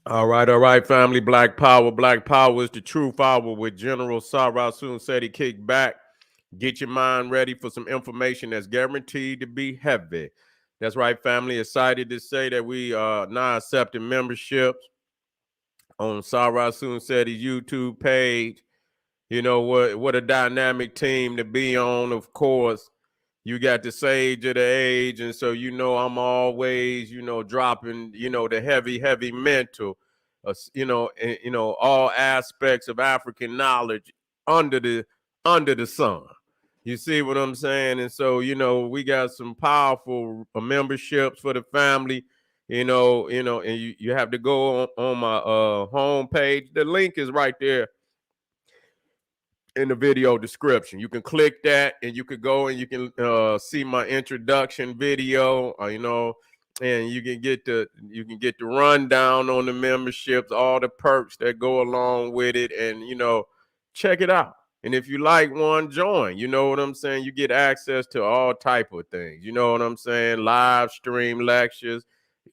All right, family. Black Power. Black Power is the truth hour with General Sarah Soon said he kicked back. Get your mind ready for some information that's guaranteed to be heavy. That's right, family. Excited to say that we are now accepting memberships on Sarah Soon said his YouTube page. You know what a dynamic team to be on, of course. You got the sage of the age, and so I'm always, dropping, the heavy mental, all aspects of African knowledge under the under the sun. You see what I'm saying? And so, we got some powerful memberships for the family. And you have to go on my home page. The link is right there in the video description. You can click that and you can go and you can see my introduction video, and you can get the rundown on the memberships, all the perks that go along with it, and check it out. And if you like one, join. You know what I'm saying? You get access to all type of things. You know what I'm saying? Live stream lectures,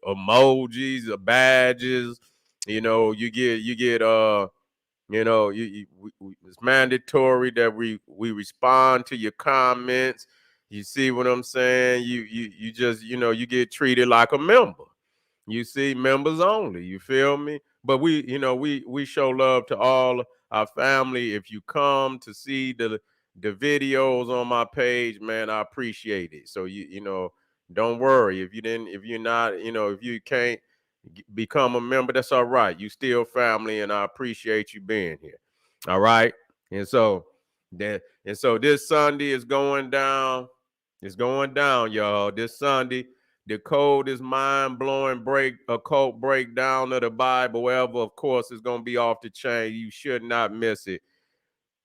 emojis, badges. It's mandatory that we respond to your comments. You see what I'm saying? You just you get treated like a member. You see, members only. You feel me? But we show love to all our family. If you come to see the videos on my page, man, I appreciate it. So don't worry if you're not, if you can't become a member, that's all right. You still family, and I appreciate you being here. All right. And so this Sunday is going down. It's going down, y'all. This Sunday, the coldest mind-blowing occult breakdown of the Bible ever. Of course, it's gonna be off the chain. You should not miss it.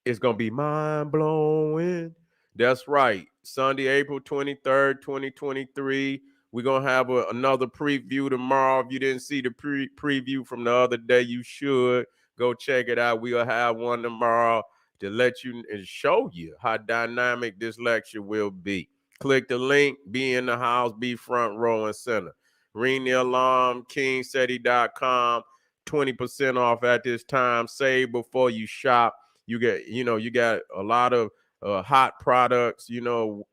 It's gonna be mind-blowing. That's right. Sunday, April 23rd, 2023. We're gonna have another preview tomorrow. If you didn't see the preview from the other day, you should go check it out. We'll have one tomorrow to let you and show you how dynamic this lecture will be. Click the link, be in the house, be front row and center. Ring the alarm, kingseti.com, 20% off at this time. Save before you shop. You got a lot of hot products,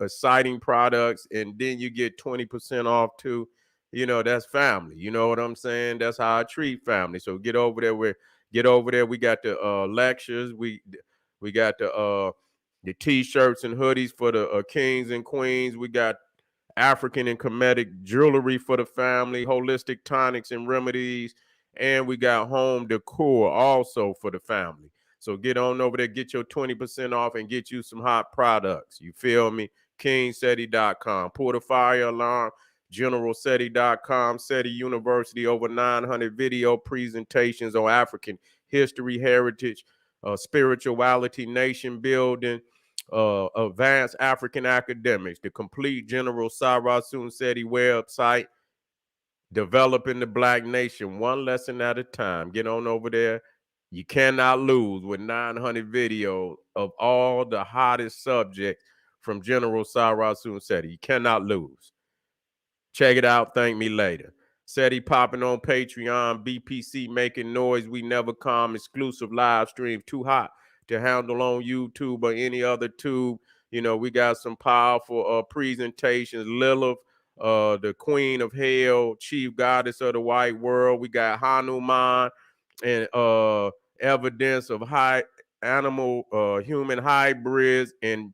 exciting products, and then you get 20% off too. That's family. You know what I'm saying? That's how I treat family. So get over there. We got the lectures. We got the t-shirts and hoodies for the kings and queens. We got African and Kemetic jewelry for the family, holistic tonics and remedies, and we got home decor also for the family. So get on over there, get your 20% off, and get you some hot products. You feel me? KingSeti.com. Pull the fire alarm. GeneralSeti.com. SETI University, over 900 video presentations on African history, heritage, spirituality, nation building, advanced African academics, the complete General Sarah Seti website, developing the Black nation one lesson at a time. Get on over there. You cannot lose with 900 videos of all the hottest subjects from General Sarah Seti. You cannot lose. Check it out. Thank me later. SETI popping on Patreon. BPC making noise. We never come. Exclusive live stream. Too hot to handle on YouTube or any other tube. We got some powerful presentations. Lilith, the Queen of Hell, Chief Goddess of the White World. We got Hanuman and evidence of high animal human hybrids in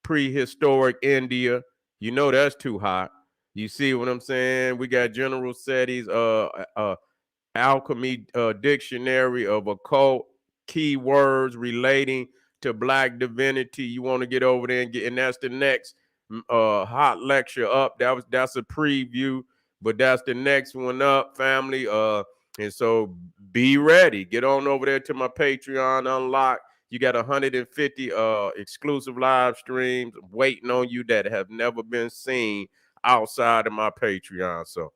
prehistoric India. That's too hot. You see what I'm saying? We got General Seti's alchemy dictionary of occult keywords relating to Black divinity. You want to get over there and that's the next hot lecture up. That's a preview, but that's the next one up, family. And so be ready. Get on over there to my Patreon unlock. You got 150 exclusive live streams waiting on you that have never been seen outside of my Patreon. So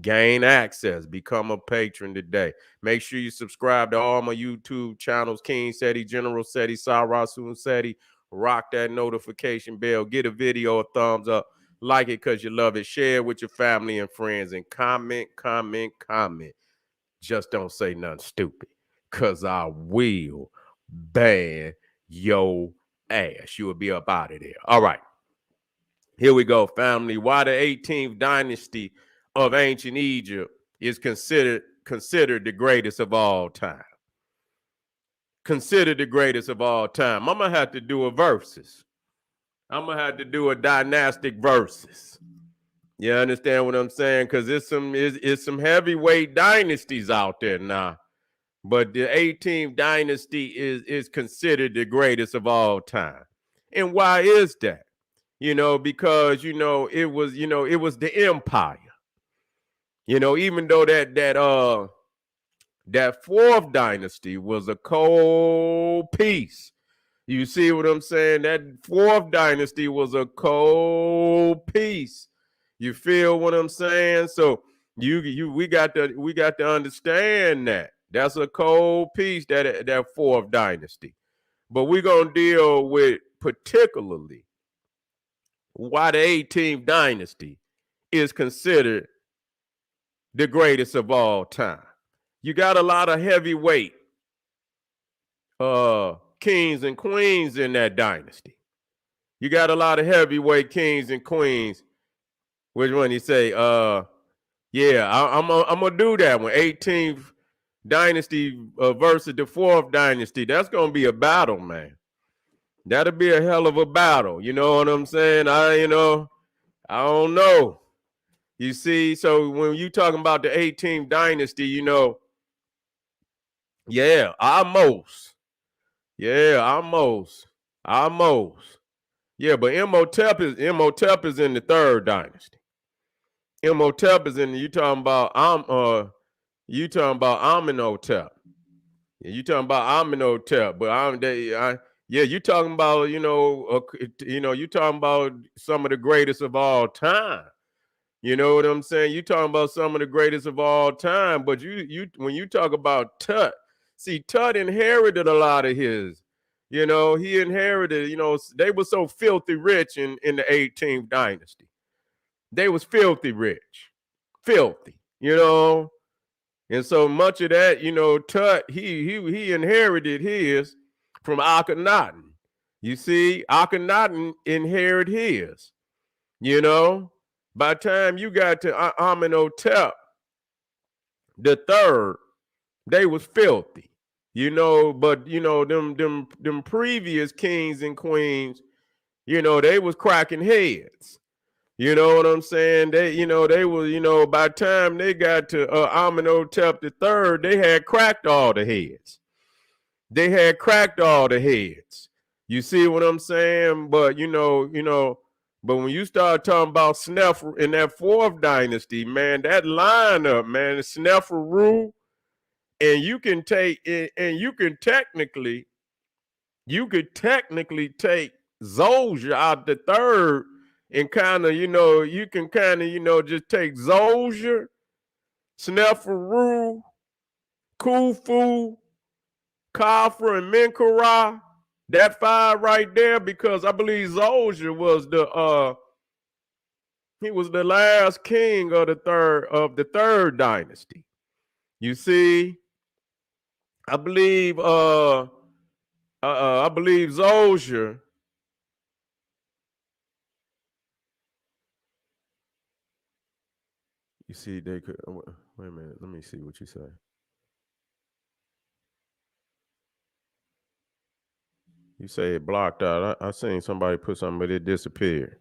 gain access, become a patron today. Make sure you subscribe to all my YouTube channels: King Seti, General Seti, Sarasun Seti. Rock that notification bell. Get a video a thumbs up. like it because you love it, share it with your family and friends, and comment, comment, comment. Just don't say nothing stupid, because I will ban your ass. You will be up out of there. All right. Here we go, family. Why the 18th dynasty of ancient Egypt is considered the greatest of all time. Considered the greatest of all time. I'm gonna have to do a versus. I'm gonna have to do a dynastic versus. You understand what I'm saying? Because it's some heavyweight dynasties out there now. But the 18th dynasty is considered the greatest of all time. And why is that? Because it was the empire. Even though that fourth dynasty was a cold piece. You see what I'm saying? That fourth dynasty was a cold piece. You feel what I'm saying? So we got to understand that. That's a cold piece, that fourth dynasty. But we're gonna deal with particularly why the 18th dynasty is considered the greatest of all time. You got a lot of heavyweight kings and queens in that dynasty. You got a lot of heavyweight kings and queens. Which one you say? Yeah, I'm gonna do that one. 18th dynasty versus the fourth dynasty. That's gonna be a battle, man. That'll be a hell of a battle. You know what I'm saying? I don't know. You see, so when you talking about the 18th dynasty, yeah, almost. Yeah, almost. Almost. Yeah, but Imhotep is in the third dynasty. Imhotep is in. You talking about Amenhotep. You talking about Amenhotep, but yeah, you talking about you talking about some of the greatest of all time. You know what I'm saying? You talking about some of the greatest of all time, but you when you talk about Tut, see, Tut inherited a lot of his. He inherited. They were so filthy rich in the 18th dynasty. They was filthy rich, filthy. And so much of that, Tut, he inherited his from Akhenaten. You see, Akhenaten inherited his. By the time you got to Amenhotep the third, they was filthy. But them previous kings and queens, they was cracking heads. You know what I'm saying? They was, by the time they got to Amenhotep the third, they had cracked all the heads. They had cracked all the heads. You see what I'm saying? But but when you start talking about Snefer in that fourth dynasty, man, that lineup, man, Sneferu, and you can take and you could technically take Zolja out the third and kind of, you can kind of, just take Zolja, Sneferu, Khufu, Khafre, and Menkaure. That five right there, because I believe Zolja was he was the last king of the third dynasty. You see, I believe Zolja. You see, they could wait a minute. Let me see what you say. You say it blocked out. I seen somebody put something, but it disappeared.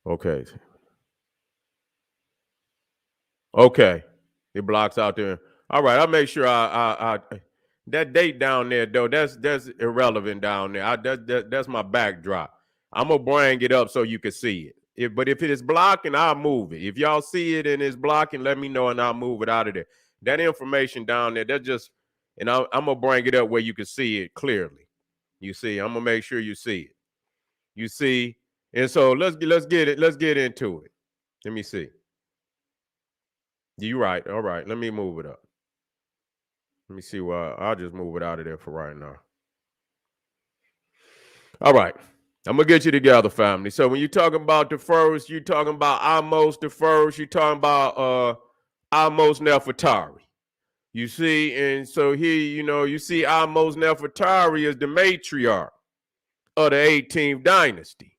Okay. Okay. It blocks out there. All right. I'll make sure I that date down there though. That's irrelevant down there. That's my backdrop. I'm gonna bring it up so you can see it. But if it is blocking, I'll move it. If y'all see it and it's blocking, let me know and I'll move it out of there. That information down there, that's just, and I'm gonna bring it up where you can see it clearly. You see, I'm gonna make sure you see it. You see, and so let's get it. Let's get into it. Let me see. You right. All right. Let me move it up. Let me see why. I'll just move it out of there for right now. All right. I'm gonna get you together, family. So when you're talking about the first, you're talking about Amos the first, you're talking about Amos Nefertari. You see, and so here, you see Amos Nefertari as the matriarch of the 18th dynasty.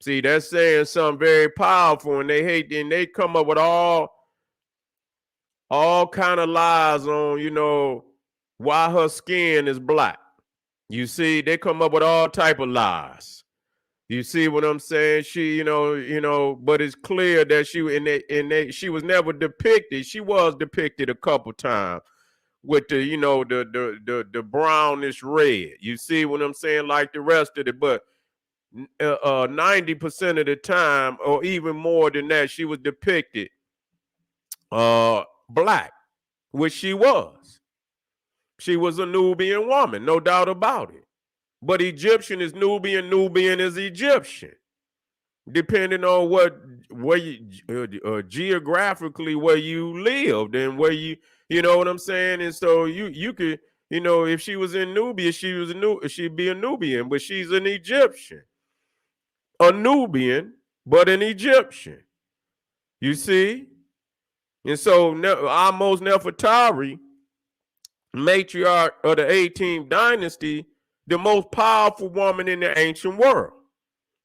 See, that's saying something very powerful, and they come up with all kind of lies on, why her skin is black. You see, they come up with all type of lies. You see what I'm saying? She, but it's clear that she was never depicted. She was depicted a couple times with the brownish red. You see what I'm saying? Like the rest of it, but 90% of the time, or even more than that, she was depicted black, which she was. She was a Nubian woman, no doubt about it. But Egyptian is Nubian, Nubian is Egyptian, depending on where you geographically where you lived and where you know what I'm saying. And so you could, if she was in Nubia, she'd be a Nubian, but she's an Egyptian, a Nubian, but an Egyptian. You see, and so Amos Nefertari, matriarch of the 18th dynasty, the most powerful woman in the ancient world,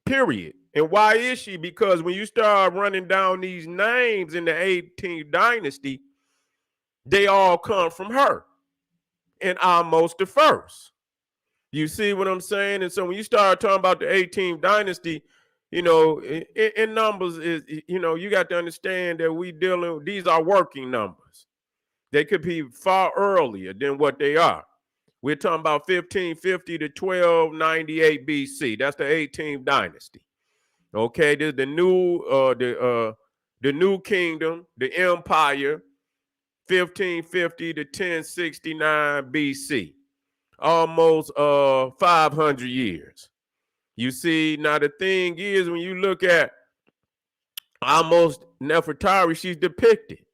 period. And why is she? Because when you start running down these names in the 18th dynasty, they all come from her and Amos the first. You see what I'm saying? And so when you start talking about the 18th dynasty, in numbers is, you got to understand that these are working numbers. They could be far earlier than what they are. We're talking about 1550 to 1298 BC. That's the 18th dynasty. Okay, there's the new kingdom, the empire, 1550 to 1069 BC. Almost 500 years. You see, now the thing is, when you look at Amos Nefertari, she's depicted.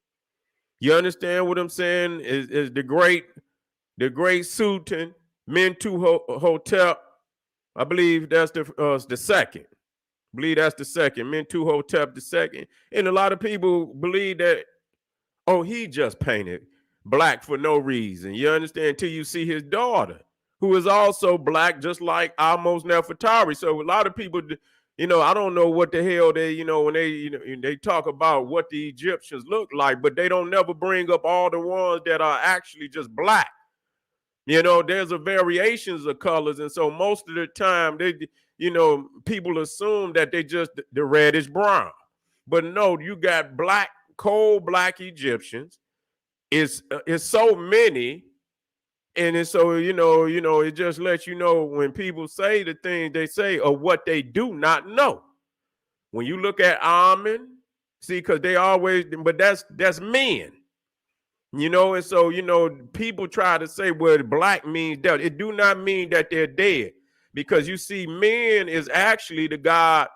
You understand what I'm saying? Is the great Sultan Mentuhotep. I believe that's the second. I believe that's the second, Mentuhotep the second. And a lot of people believe that, he just painted black for no reason. You understand? Until you see his daughter, who is also black, just like Amos Nefertari. So a lot of people, I don't know what the hell they, when they talk about what the Egyptians look like, but they don't never bring up all the ones that are actually just black. There's a variations of colors. And so most of the time people assume that they just the reddish brown. But no, you got black, cold black Egyptians. It's so many. And it's so, it just lets you know when people say the things they say or what they do not know. When you look at Amen, see, because they always, but that's men. And so, people try to say, well, black means death. It do not mean that they're dead, because you see, men is actually the god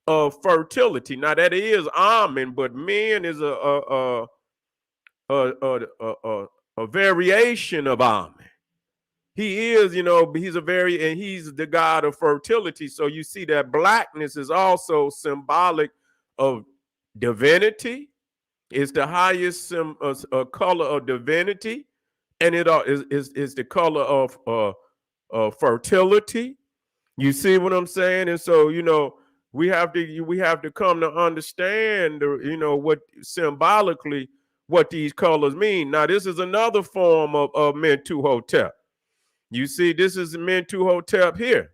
of fertility. Now that is Amen, but men is a variation of Amen. He is, he's he's the god of fertility. So you see that blackness is also symbolic of divinity. It's the highest color of divinity, and it is the color of fertility. You see what I'm saying? And so we have to come to understand what symbolically what these colors mean. Now this is another form of Mentuhotep. You see, this is Mentuhotep here,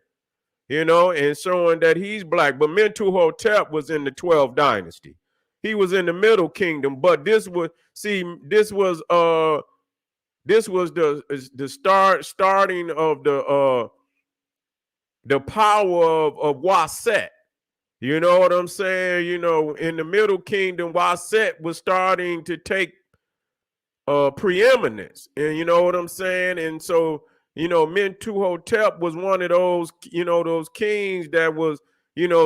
and showing that he's black. But Mentuhotep was in the 12th dynasty. He was in the Middle Kingdom, but this was the starting of the power of Waset. You know what I'm saying? In the Middle Kingdom, Waset was starting to take preeminence, and you know what I'm saying? And so Mentuhotep was one of those those kings that was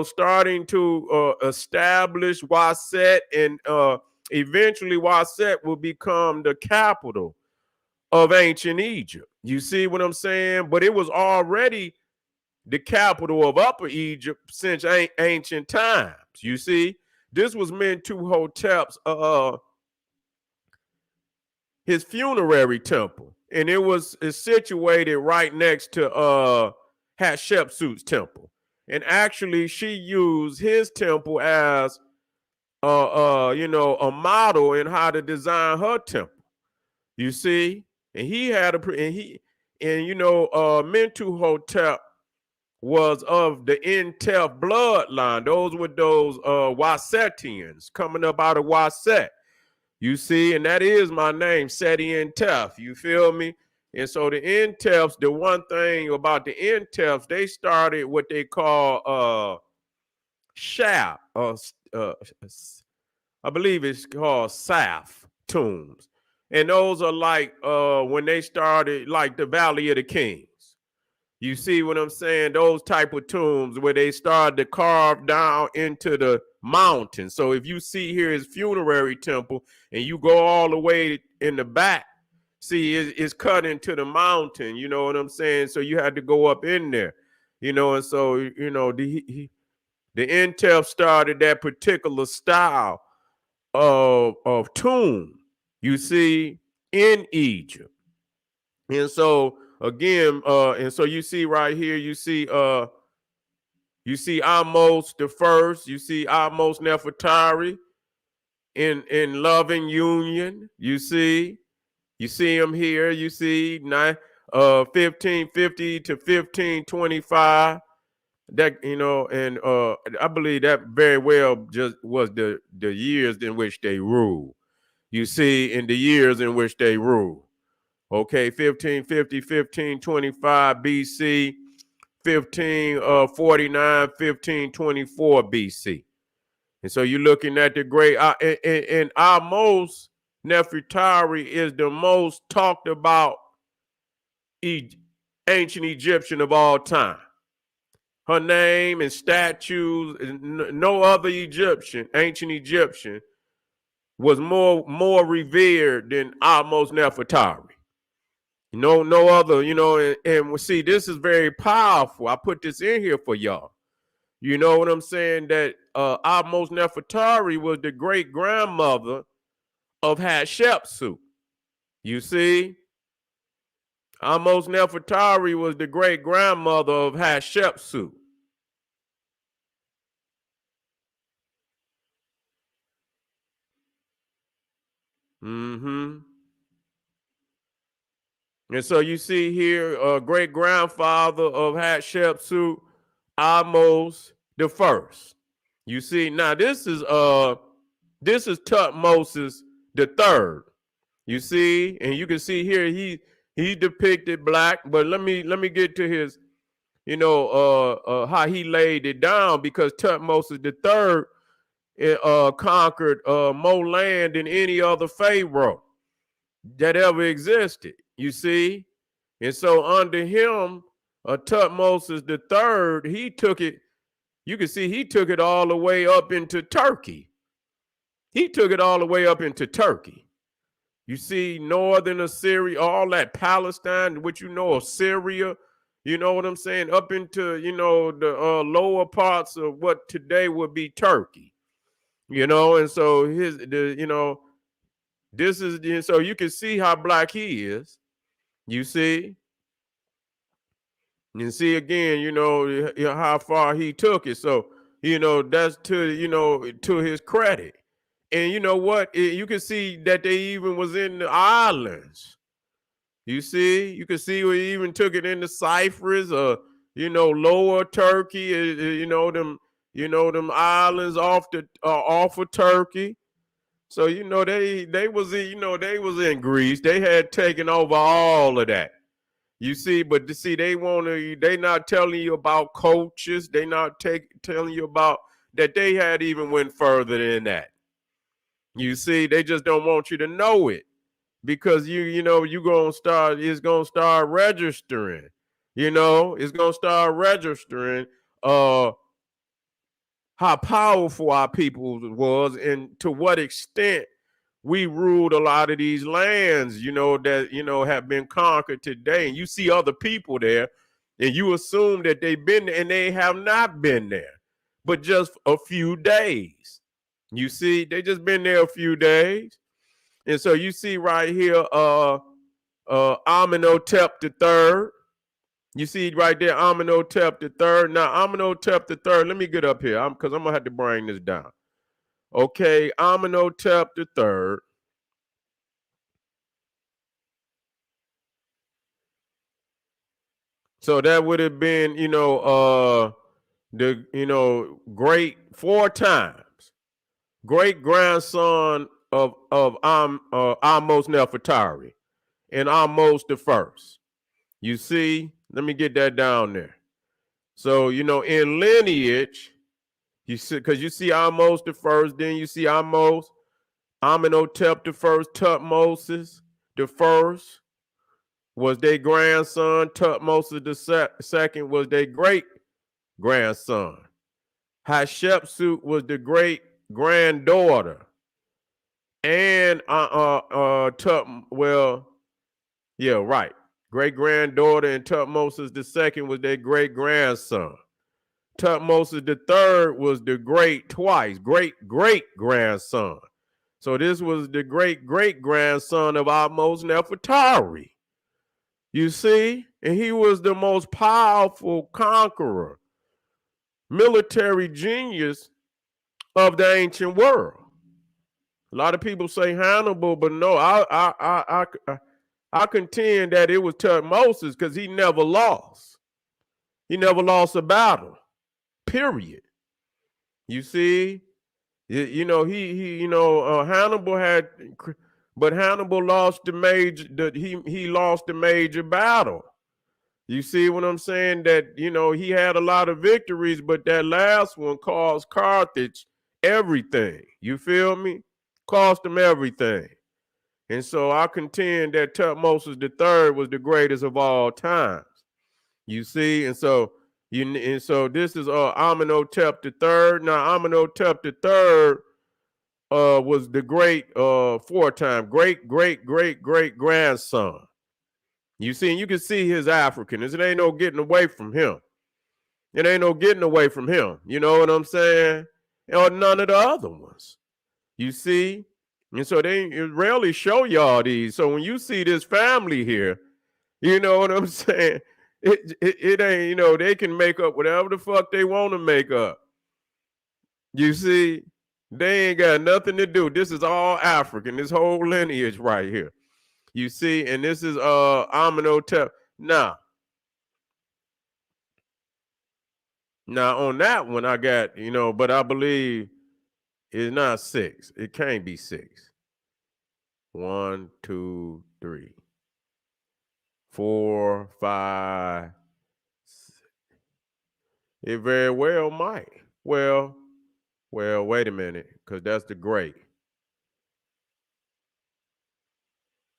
starting to establish Waset, and eventually Waset will become the capital of ancient Egypt. You see what I'm saying? But it was already the capital of Upper Egypt since ancient times. You see, this was Mentuhotep's his funerary temple, and it's situated right next to Hatshepsut's temple. And actually, she used his temple as a model in how to design her temple. You see, and he had Mentuhotep was of the Intef bloodline. Those were those Wasetians coming up out of Waset. You see, and that is my name, Seti Intef. You feel me? And so the Intefs, the one thing about the Intefs, they started what they call Shap, I believe it's called Saf tombs. And those are like when they started, like the Valley of the Kings. You see what I'm saying? Those type of tombs where they started to carve down into the mountain. So if you see here his funerary temple and you go all the way in the back, see it's cut into the mountain. You know what I'm saying? So you had to go up in there, and so, the Intef started that particular style of tomb, you see, in Egypt. And so again, and so you see right here, you see Amos the first, you see Amos Nefertari in loving union. You see him here, you see 1550 to 1525. That, and I believe that very well just was the years in which they ruled. You see, in the years in which they ruled. Okay, 1550, 1525 BC, 1549, 1524 BC. And so you're looking at the great, and Amos Nefertari is the most talked about ancient Egyptian of all time. Her name and statues, no other ancient Egyptian, was more revered than Amos Nefertari. No other, and see, this is very powerful. I put this in here for y'all. You know what I'm saying? That Amos Nefertari was the great grandmother of Hatshepsut. You see? Amos Nefertari was the great grandmother of Hatshepsut. Mm-hmm. And so you see here, great grandfather of Hatshepsut, Amos the first. You see, now this is Tutmosis the third. You see, and you can see here he depicted black, but let me get to his, how he laid it down, because Tutmosis the third conquered more land than any other pharaoh that ever existed. You see, and so under him, Tutmosis the third, he took it. You can see he took it all the way up into Turkey. He took it all the way up into Turkey. You see, northern Assyria, all that Palestine, which of Syria, you know what I'm saying, up into, the lower parts of what today would be Turkey, and so this is, so you can see how black he is, you see. And see again, how far he took it. So, that's to his credit. And you know what? You can see that they even was in the islands. You see, you can see we even took it into Cyprus, lower Turkey, them islands off of Turkey. So, they was in Greece. They had taken over all of that. You see, but they not telling you about coaches. They not telling you about that they had even went further than that. You see, they just don't want you to know it, because it's gonna start registering. It's gonna start registering how powerful our people was, and to what extent we ruled a lot of these lands, that have been conquered today. And you see other people there, And you assume that they've been there, and they have not been there, but just a few days. You see, they just been there a few days. And so you see right here, Amenhotep the third. You see right there, Amenhotep the third. Now, Amenhotep the third, let me get up here because I'm going to have to bring this down. Okay, Amenhotep the third. So that would have been, great 4 times, great grandson of Ahmose Nefertari and Ahmose the first. You see, let me get that down there. So, in lineage, you see, because you see Ahmose the first, then you see Amenhotep the first, Tutmosis the first was their grandson. Tutmosis the second was their great grandson. Hatshepsut was the great granddaughter. And great granddaughter, and Tutmosis the second was their great grandson. Tutmosis the third was the great great grandson. So this was the great great grandson of Ahmose Nefertari. You see, and he was the most powerful conqueror, military genius of the ancient world. A lot of people say Hannibal, but no, I contend that it was Tutmosis because he never lost. He never lost a battle. Period. You see, Hannibal had, but Hannibal lost the major. He lost the major battle. You see what I'm saying? That he had a lot of victories, but that last one cost Carthage everything. You feel me? Cost them everything. And so I contend that Tutmosis III was the greatest of all times. You see, and so this is Amenhotep III. Now Amenhotep III was the great 4-time great grandson. You see, and you can see his Africanness. It ain't no getting away from him. It ain't no getting away from him. You know what I'm saying? Or none of the other ones. You see? And so they rarely show y'all these. So when you see this family here, you know what I'm saying? It ain't, they can make up whatever the fuck they want to make up. You see? They ain't got nothing to do. This is all African, this whole lineage right here. You see? And this is Amenhotep. Now on that one, I got, but I believe it's not 6. It can't be 6. 1, 2, 3, 4, 5. 6. It very well might. Well, wait a minute, because that's the great.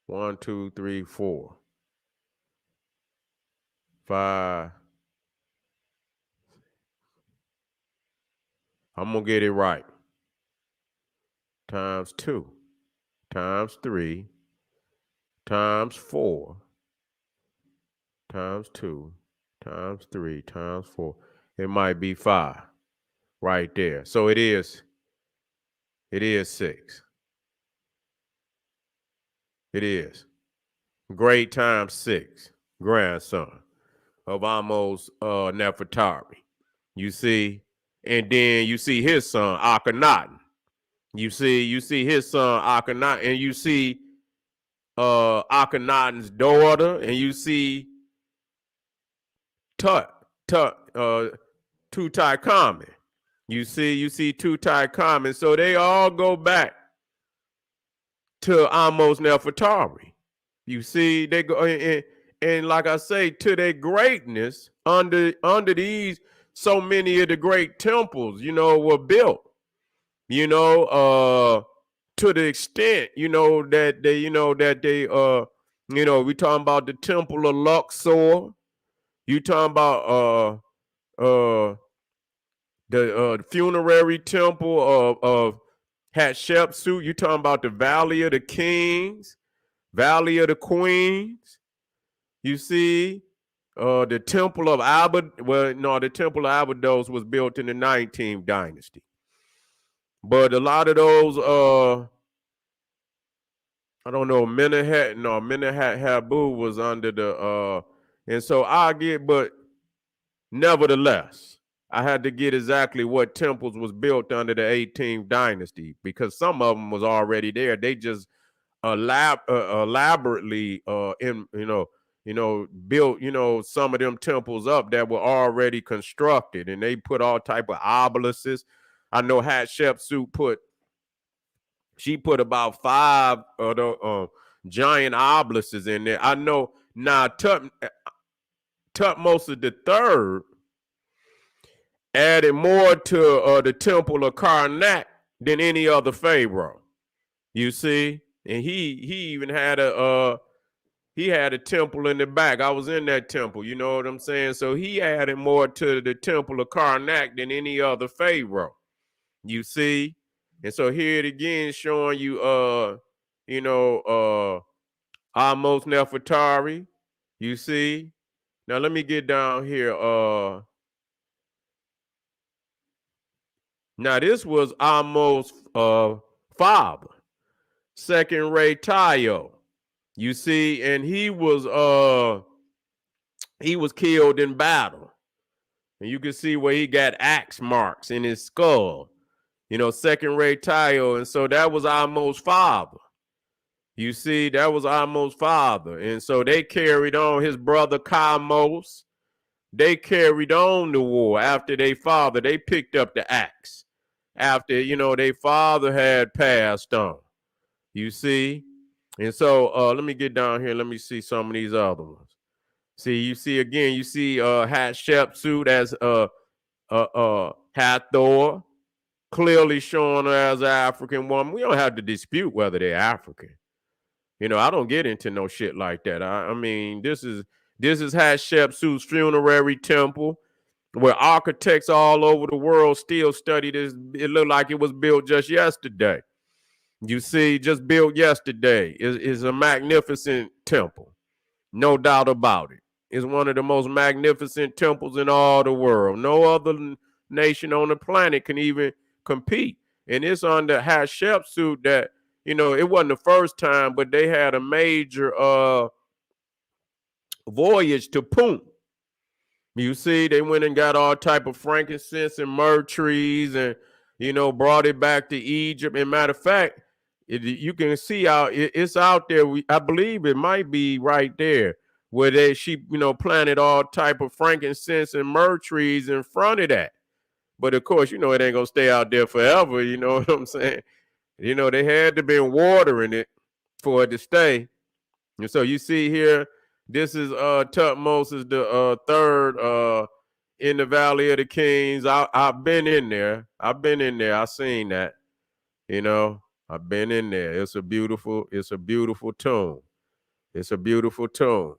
1, 2, 3, 4, 5. I'm going to get it right. Times 2, times 3, times 4, times 2, times 3, times 4. It might be 5 right there. So it is 6. It is. Great times 6, grandson of Ahmose Nefertari. You see? And then you see his son, Akhenaten. You see his son, Akhenaten, and you see Akhenaten's daughter, and you see Tutankhamen. You see Tutankhamen. So they all go back to Ahmose Nefertari. You see, they go and like I say, to their greatness under these, so many of the great temples, were built. To the extent, that we talking about the Temple of Luxor. You talking about the funerary temple of Hatshepsut. You talking about the Valley of the Kings, Valley of the Queens. You see, The Temple of the Temple of Abydos was built in the 19th dynasty. But a lot of those, I don't know, Menehat Habu was under the, and so but nevertheless, I had to get exactly what temples was built under the 18th dynasty because some of them was already there. They just elaborately built some of them temples up that were already constructed, and they put all type of obelisks. I know Hatshepsut put about 5 of the giant obelisks in there. I know now Tutmosis the third added more to the temple of Karnak than any other pharaoh. You see, and he even had a temple in the back. I was in that temple, you know what I'm saying? So he added more to the temple of Karnak than any other pharaoh. You see? And so here it again showing you Amos Nefertari. You see? Now let me get down here. Now this was Amos' father, second Ray Tayo. You see, and he was killed in battle. And you can see where he got axe marks in his skull. Second Ray Tayo. And so that was Amos' father. You see, that was Amos' father. And so they carried on his brother Kamos. They carried on the war after their father. They picked up the axe after, their father had passed on. You see? And so let me get down here. Let me see some of these other ones. See, you see Hatshepsut as Hathor, clearly showing her as an African woman. We don't have to dispute whether they're African. I don't get into no shit like that. I mean, this is Hatshepsut's funerary temple, where architects all over the world still study this. It looked like it was built just yesterday. You see, just built yesterday. Is a magnificent temple. No doubt about it. It's one of the most magnificent temples in all the world. No other nation on the planet can even compete. And it's under Hatshepsut that, it wasn't the first time, but they had a major voyage to Punt. You see, they went and got all type of frankincense and myrrh trees and, brought it back to Egypt. And matter of fact, you can see it's out there. I believe it might be right there where she planted all type of frankincense and myrrh trees in front of that. But of course, it ain't gonna stay out there forever. You know what I'm saying? They had to been watering it for it to stay. And so you see here, this is Tutmosis the third in the Valley of the Kings. I've been in there. I've seen that. I've been in there. It's a beautiful tomb. It's a beautiful tomb.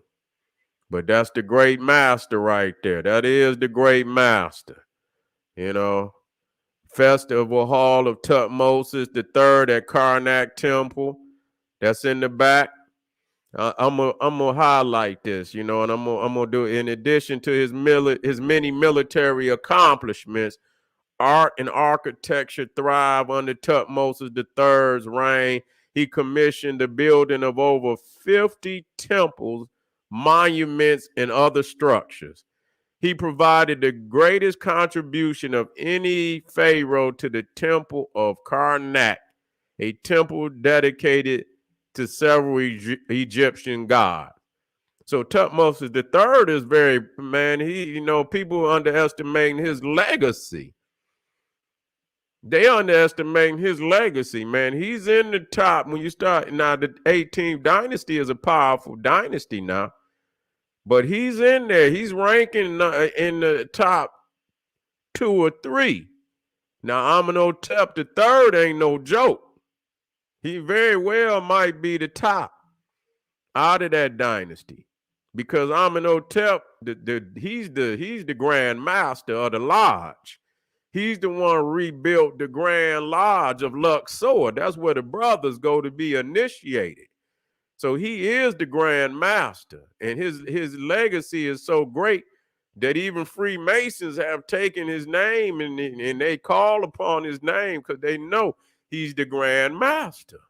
But that's the great master right there. That is the great master. Festival Hall of Tutmosis the third at Karnak Temple. That's in the back. I'm gonna highlight this, and I'm gonna do it. In addition to his many military accomplishments, art and architecture thrive under Tutmosis III's reign. He commissioned the building of over 50 temples, monuments, and other structures. He provided the greatest contribution of any pharaoh to the temple of Karnak, a temple dedicated to several Egyptian gods. So Tutmosis III is people underestimating his legacy. They underestimating his legacy, man. He's in the top when you start. Now, the 18th dynasty is a powerful dynasty now, but he's in there. He's ranking in the top 2 or 3. Now, Amenhotep III ain't no joke. He very well might be the top out of that dynasty because Amenhotep, he's the grand master of the lodge. He's the one who rebuilt the Grand Lodge of Luxor. That's where the brothers go to be initiated. So he is the Grand Master, and his legacy is so great that even Freemasons have taken his name and they call upon his name because they know he's the Grand Master.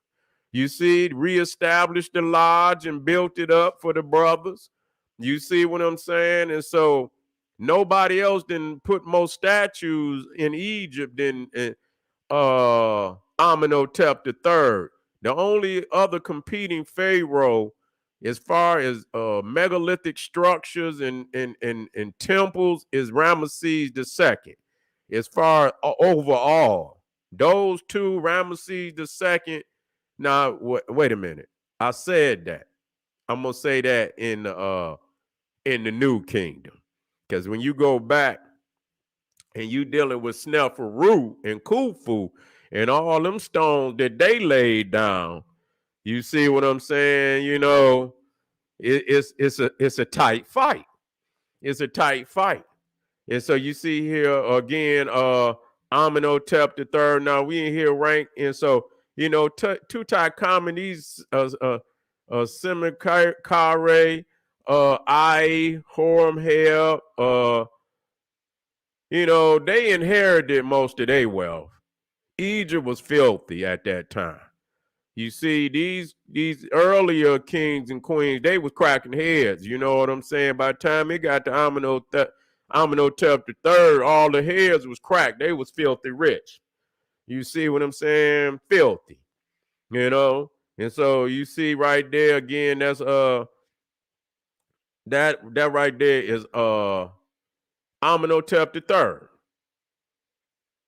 You see, reestablished the lodge and built it up for the brothers. You see what I'm saying? And so nobody else didn't put more statues in Egypt than Amenhotep III. The only other competing pharaoh as far as megalithic structures and temples is Ramesses II. As far overall, those two, Ramesses II. Now, wait a minute. I said that. I'm gonna say that in the New Kingdom, because when you go back and you dealing with Sneferu and Khufu and all them stones that they laid down, you see what I'm saying? You know, it's a tight fight. It's a tight fight. And so you see here again, Amenhotep the third. Now we in here rank, and so you know, Tutankhamun, these Semenkhare, Ai, Horemheb, you know, they inherited most of their wealth. Egypt was filthy at that time. You see, these earlier kings and queens, they was cracking heads. You know what I'm saying? By the time it got to Amenhotep the third, all the heads was cracked. They was filthy rich. You see what I'm saying? Filthy. You know? And so you see right there again, that's that right there is Amenhotep the third,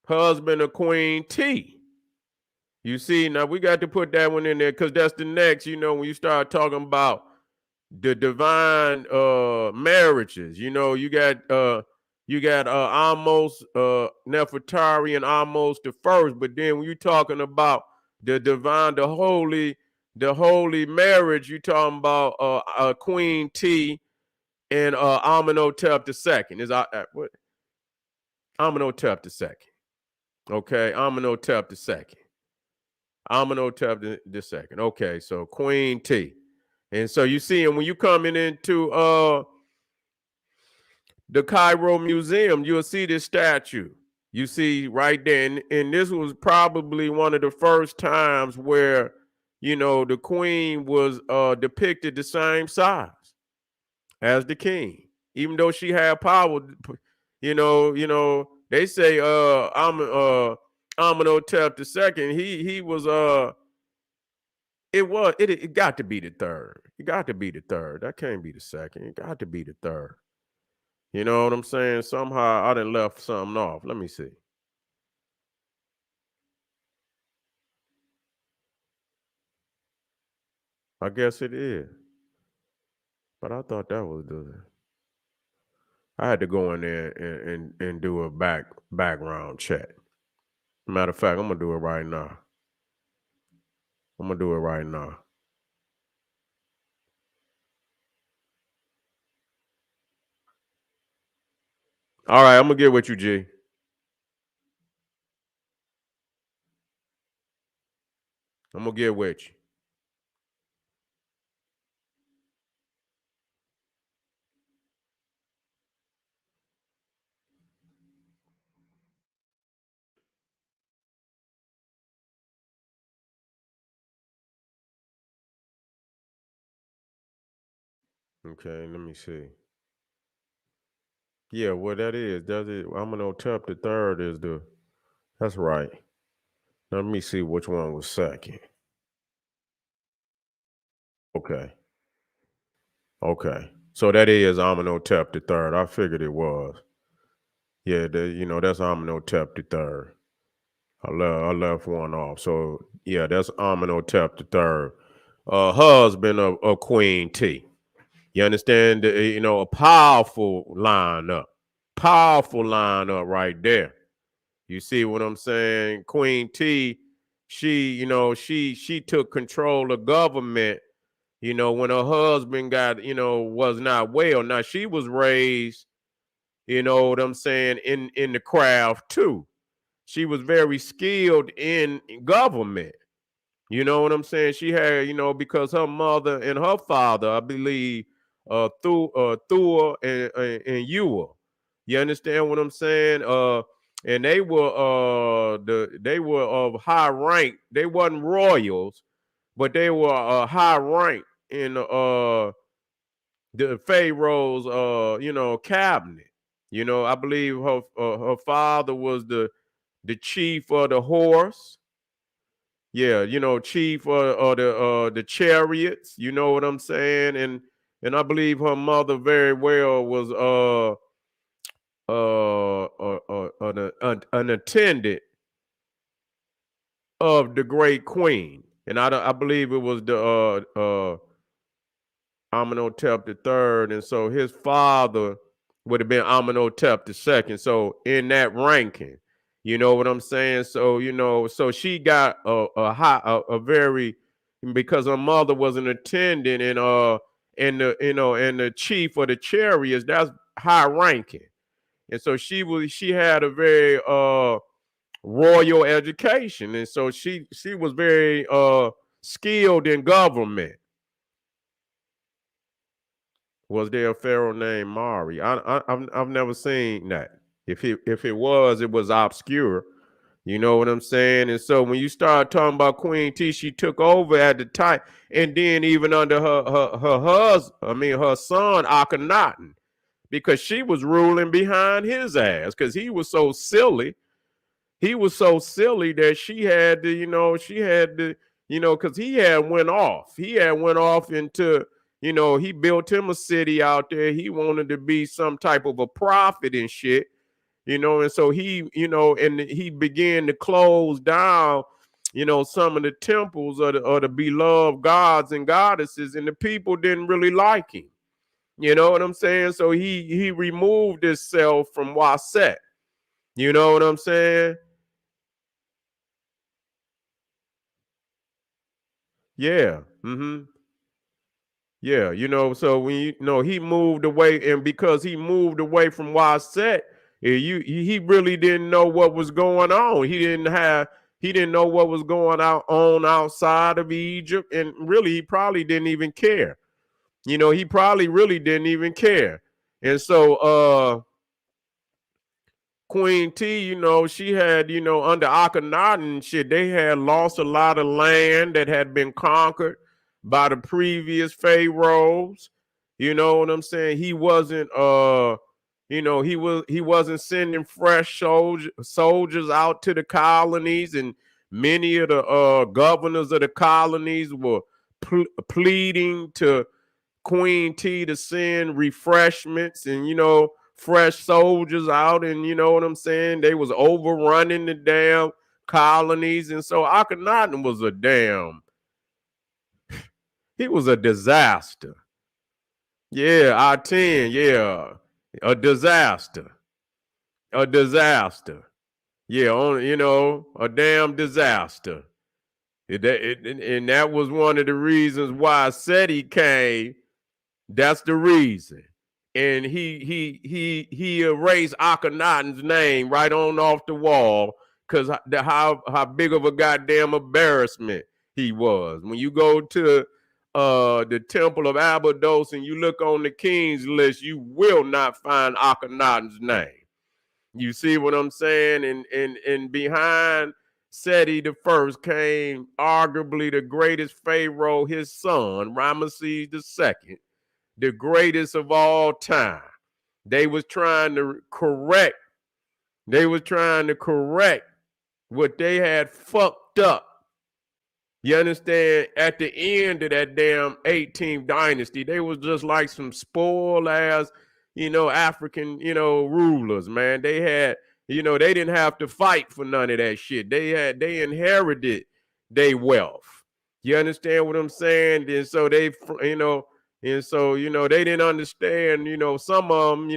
husband of Queen T. You see, now we got to put that one in there because that's the next, you know, when you start talking about the divine marriages, you know, you got almost Nefertari and almost the first, but then when you're talking about the divine, the holy marriage, you're talking about Queen T and Amenhotep II. Is what? Amenhotep II. Okay, Amenhotep II. Amenhotep the second. Okay, so Queen T. And so you see, and when you coming into the Cairo Museum, you'll see this statue. You see right there, and this was probably one of the first times where, you know, the queen was depicted the same size as the king, even though she had power. They say Amenhotep II, he was it got to be the third. It got to be the third. That can't be the second. It got to be the third. You know what I'm saying? Somehow I done left something off. Let me see. I guess it is. But I thought that was the I had to go in there and do a background check. Matter of fact, I'm gonna do it right now. I'm gonna do it right now. All right, I'm gonna get with you, G. I'm gonna get with you. Okay, let me see. Yeah, what that is, does it? I'm gonna Amenhotep the third is the. That's right. Let me see which one was second. Okay. Okay. So that is Amenhotep the third. I figured it was. Yeah, that's Amenhotep the third. I left one off. So yeah, that's Amenhotep the third. Husband of Queen T. You understand? A powerful lineup. Powerful lineup right there. You see what I'm saying? Queen T, she took control of government, when her husband was not well. Now she was raised, you know what I'm saying, in the craft too. She was very skilled in government. You know what I'm saying? She had, because her mother and her father, I believe, Thor and Ewa. You understand what I'm saying? And they were of high rank. They wasn't royals, but they were high rank in the Pharaoh's cabinet. I believe her father was the chief of the horse. Yeah, chief of the chariots. You know what I'm saying? And I believe her mother very well was an attendant of the great queen, and I believe it was the Amenhotep the third, and so his father would have been Amenhotep the second. So in that ranking, you know what I'm saying? So so she got a very, because her mother was an attendant and the chief of the chariots. That's high ranking, and so she had a very royal education, and so she was very skilled in government. Was there a pharaoh named Mari? I've never seen that. If it was, it was obscure. You know what I'm saying? And so when you start talking about Queen T, she took over at the time, and then even under her husband, her son Akhenaten, because she was ruling behind his ass because he was so silly. He was so silly that because he had went off. He had went off into, he built him a city out there. He wanted to be some type of a prophet and shit, and so and he began to close down, some of the temples of the beloved gods and goddesses, and the people didn't really like him. You know what I'm saying? So he removed himself from Waset. You know what I'm saying? Yeah. Yeah, so when he moved away, and because he moved away from Waset, he really didn't know what was going on. He didn't know what was going on outside of Egypt, and really he probably didn't even care. He probably really didn't even care. And so Queen T, she had, under Akhenaten and shit, they had lost a lot of land that had been conquered by the previous pharaohs. You know what I'm saying? He wasn't he wasn't sending fresh soldiers out to the colonies, and many of the governors of the colonies were pleading to Queen T to send refreshments and fresh soldiers out, and you know what I'm saying? They was overrunning the damn colonies, and so Akhenaten was he was a disaster. Yeah, I-10, yeah, a disaster, a disaster. Yeah, a damn disaster. And that was one of the reasons why Seti came. That's the reason. And he erased Akhenaten's name right on off the wall because how big of a goddamn embarrassment he was. When you go to the Temple of Abydos and you look on the king's list, you will not find Akhenaten's name. You see what I'm saying? And behind Seti the first came arguably the greatest pharaoh, his son, Ramesses the second, the greatest of all time. They was trying to correct. They was trying to correct what they had fucked up. You understand? At the end of that damn 18th dynasty, they was just like some spoiled ass, African, rulers, man. They had, they didn't have to fight for none of that shit. They inherited their wealth. You understand what I'm saying? And so they, they didn't understand, some of them,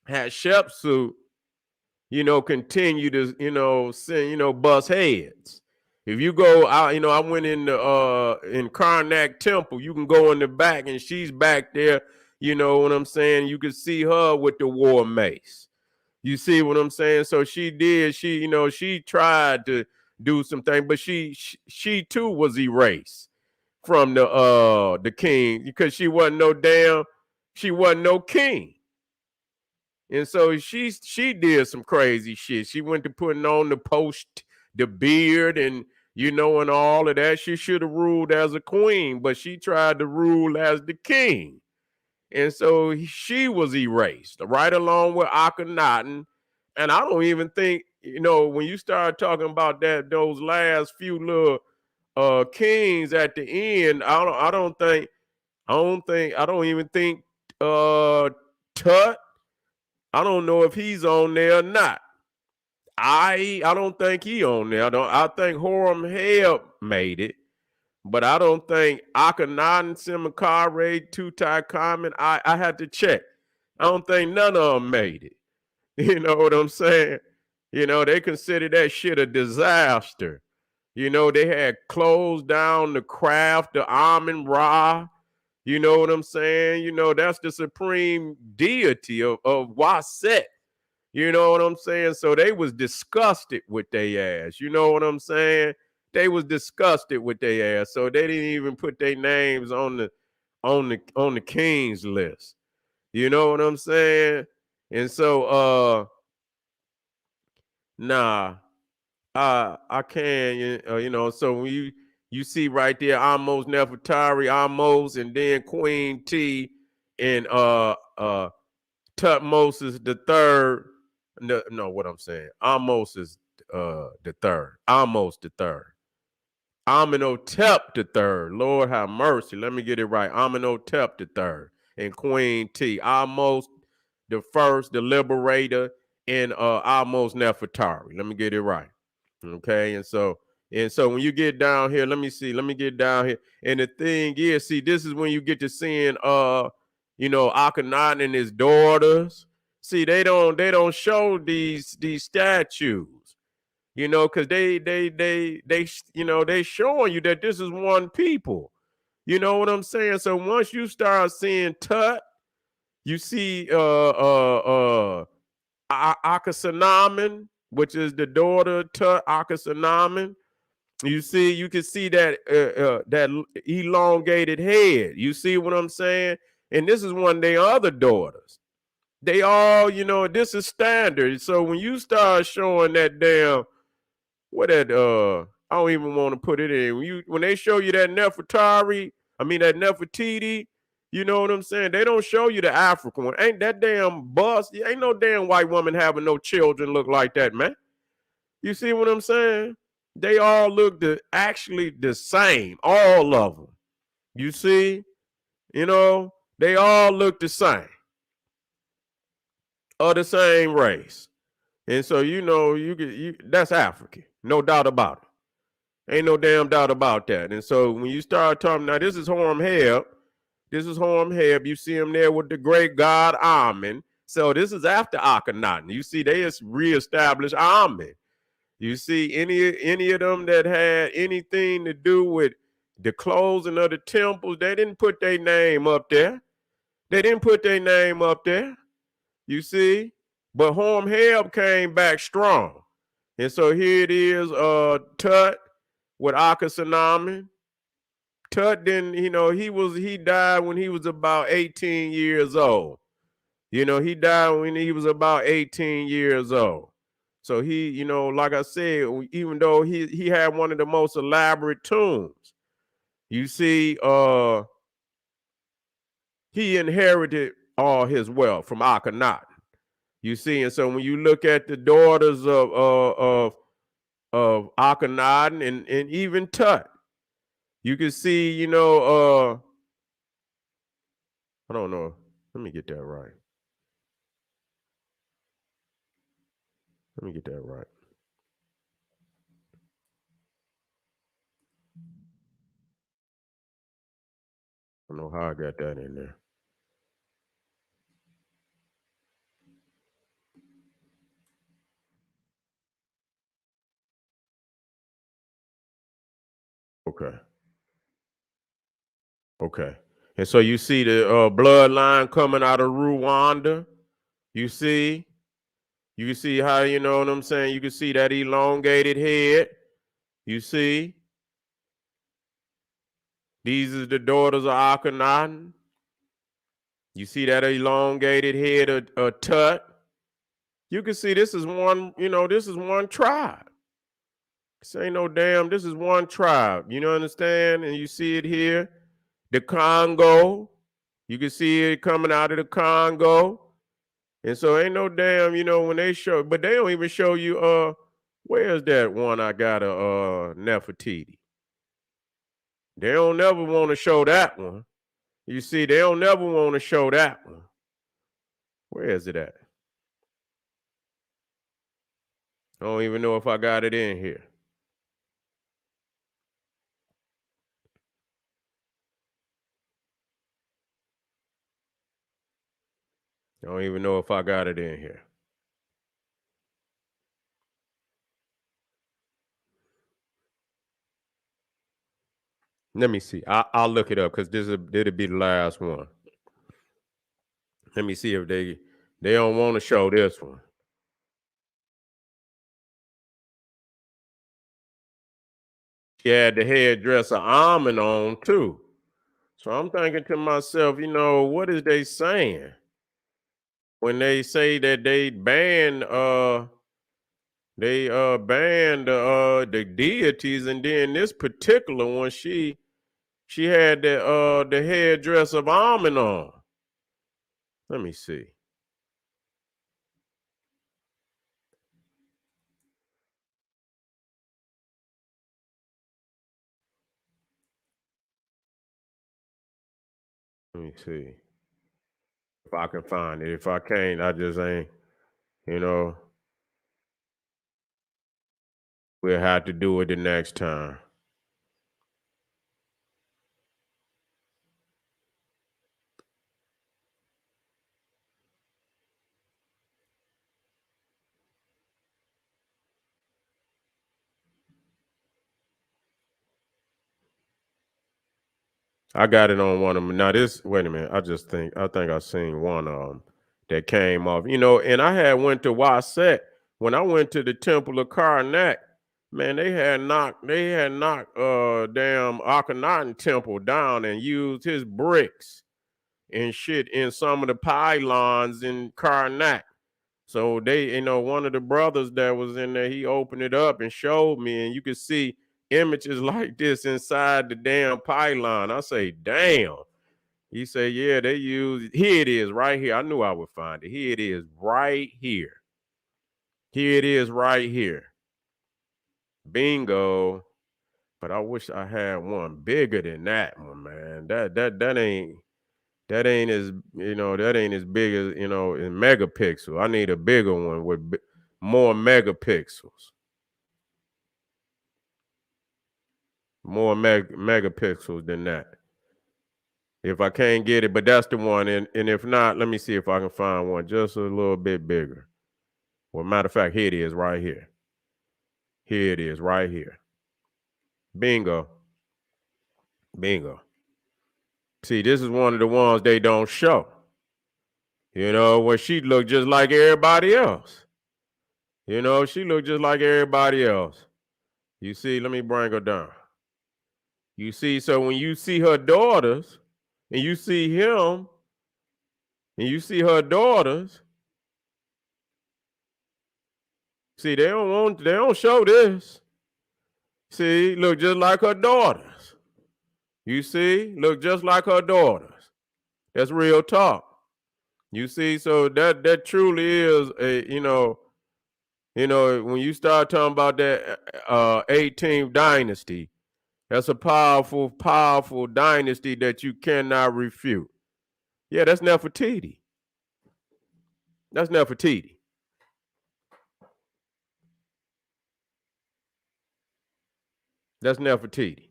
Hatshepsut, continue to, send, bust heads. If you go out, I went in Karnak Temple, you can go in the back and she's back there, you know what I'm saying? You can see her with the war mace. You see what I'm saying? So she did, she tried to, do some things, but she too was erased from the king because she wasn't no king. And so she did some crazy shit. She went to putting on the beard and and all of that. She should have ruled as a queen, but she tried to rule as the king. And so she was erased right along with Akhenaten. And I don't even think, when you start talking about those last few little kings at the end, I don't even think Tut. I don't know if he's on there or not. I don't think he on there. I think Horemheb made it, but I don't think Akhenaten, Sennacherib, Tutankhamun. I had to check. I don't think none of them made it. You know what I'm saying? They consider that shit a disaster. They had closed down the craft, the Amun Ra. You know what I'm saying? That's the supreme deity of Waset. You know what I'm saying? So they was disgusted with their ass. You know what I'm saying? They was disgusted with their ass. So they didn't even put their names on the king's list. You know what I'm saying? And so nah, I can, so when you see right there Amos Nefertari, Amos, and then Queen T and Tutmosis the third. No, what I'm saying. Amos is the third. Amos the third. Amenhotep the third. Lord have mercy. Let me get it right. Amenhotep the third. And Queen T. Amos the first, the liberator, and Amos Nefertari. Let me get it right. Okay, and so when you get down here, let me get down here. And the thing is, see, this is when you get to seeing Akhenaten and his daughters. See, they don't show these statues, because they showing you that this is one people. You know what I'm saying? So once you start seeing Tut, you see Akhenaten, which is the daughter Tut Akhenaten. You can see that that elongated head. You see what I'm saying? And this is one of their other daughters. They all, this is standard. So when you start showing that damn, I don't even want to put it in. When they show you that Nefertari, that Nefertiti, you know what I'm saying? They don't show you the African one. Ain't that damn bust? Ain't no damn white woman having no children look like that, man. You see what I'm saying? They all look actually the same, all of them. You see? They all look the same. Of the same race. And so that's African. No doubt about it. Ain't no damn doubt about that. And so when you start talking, now this is Horemheb. You see him there with the great god Amen. So this is after Akhenaten. You see, they just reestablished Amen. You see, any of them that had anything to do with the closing of the temples, they didn't put their name up there. You see? But Horemheb came back strong. And so here it is, Tut with Akhenaten. Tut didn't, he died when he was about 18 years old. He died when he was about 18 years old. So he, like I said, even though he had one of the most elaborate tombs, you see, he inherited all his wealth from Akhenaten. You see, and so when you look at the daughters of Akhenaten and even Tut, you can see, I don't know. Let me get that right. I don't know how I got that in there. Okay. And so you see the bloodline coming out of Rwanda. You can see how, you know what I'm saying? You can see that elongated head. You see, these are the daughters of Akhenaten. You see that elongated head of Tut. You can see this is one, this is one tribe. This ain't no damn, this is one tribe. You know, understand? And you see it here. The Congo. You can see it coming out of the Congo. And so ain't no damn, when they show, but they don't even show you where's that one I got a Nefertiti. They don't never want to show that one. You see, they don't never want to show that one. Where is it at? I don't even know if I got it in here. I don't even know if I got it in here. Let me see. I'll look it up because it'll be the last one. Let me see if they don't want to show this one. She had the hairdresser almond on too. So I'm thinking to myself, what is they saying when they say that they banned the deities, and then this particular one she had the headdress of almond on. Let me see. Let me see if I can find it. If I can't, I just ain't, we'll have to do it the next time. I got it on one of them. Now wait a minute. I think I seen one of them that came off. And I had went to Waset when I went to the Temple of Karnak. Man, they had knocked damn Akhenaten temple down and used his bricks and shit in some of the pylons in Karnak. So they, one of the brothers that was in there, he opened it up and showed me, and you could see images like this inside the damn pylon. I say, damn. He said, yeah, they use, here it is right here. I knew I would find it. Here it is right here. Here it is right here. Bingo. But I wish I had one bigger than that one, man. That ain't as big as in megapixel. I need a bigger one with more megapixels. More megapixels than that. If I can't get it, but that's the one. And if not, let me see if I can find one just a little bit bigger. Well, matter of fact, here it is right here. Here it is right here. Bingo. Bingo. See, this is one of the ones they don't show. Where she looked just like everybody else. She looked just like everybody else. You see, let me bring her down. You see, so when you see her daughters and you see him and you see her daughters, see, they don't show this. See, look just like her daughters. You see, look just like her daughters. That's real talk. You see, so that truly is when you start talking about that 18th dynasty, that's a powerful, powerful dynasty that you cannot refute. Yeah, that's Nefertiti. That's Nefertiti. That's Nefertiti.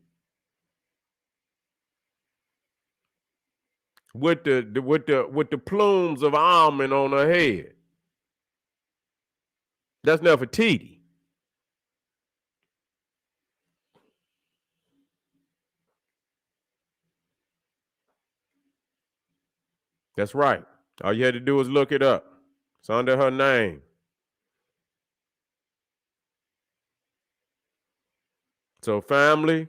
With the plumes of almond on her head. That's Nefertiti. That's right. All you had to do was look it up. It's under her name. So family,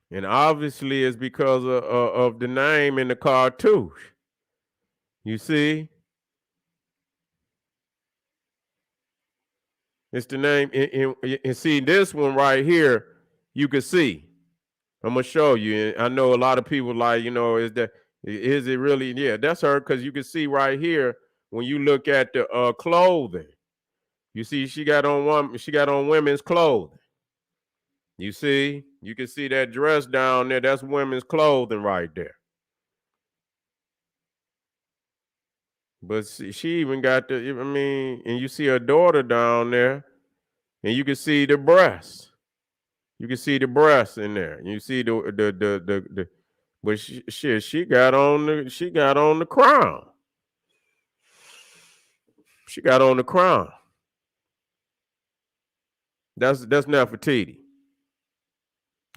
and obviously it's because of the name in the cartouche. You see, it's the name. And see this one right here, you can see. I'm gonna show you. And I know a lot of people like, is it really? Yeah, that's her because you can see right here when you look at the clothing. You see, she got on women's clothing. You see, you can see that dress down there. That's women's clothing right there. But she even got and you see her daughter down there, and you can see the breasts. You can see the breasts in there. You see the but she got on the crown. She got on the crown. That's Nefertiti.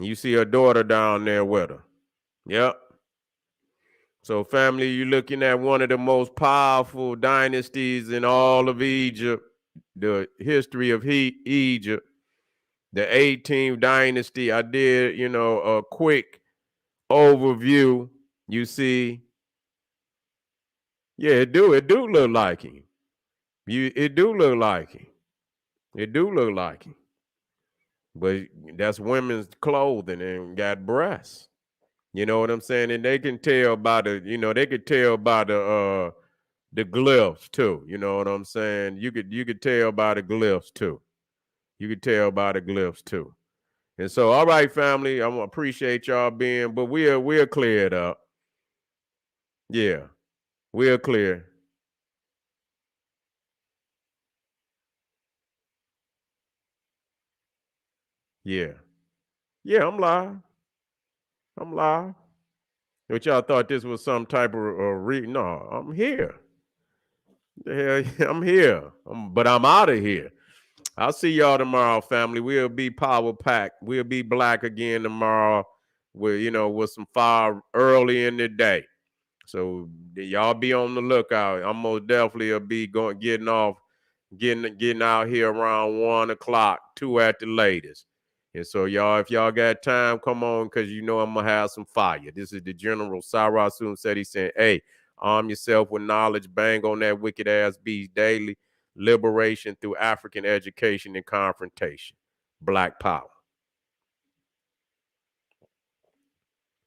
You see her daughter down there with her. Yep. So, family, you're looking at one of the most powerful dynasties in all of Egypt, the history of Egypt, the 18th dynasty. I did, a quick overview. You see, yeah, it do look like him. It do look like him. It do look like him. But that's women's clothing and got breasts. You know what I'm saying? And they can tell by they could tell by the glyphs too. You know what I'm saying? You could tell by the glyphs too. You could tell by the glyphs too. And so, all right, family, I appreciate y'all being, but we'll clear it up. Yeah, we'll clear. Yeah, yeah, I'm live. I'm live. But y'all thought this was some type of no, I'm here. The hell, yeah, I'm here. But I'm out of here. I'll see y'all tomorrow, family. We'll be power packed. We'll be black again tomorrow with, with some fire early in the day. So y'all be on the lookout. I'm most definitely will be getting out here around 1 o'clock, 2 at the latest. And so y'all, if y'all got time, come on, because I'm gonna have some fire. This is the General Sarah Soon said he said, hey, arm yourself with knowledge, bang on that wicked ass beast daily. Liberation through African education and confrontation. Black power.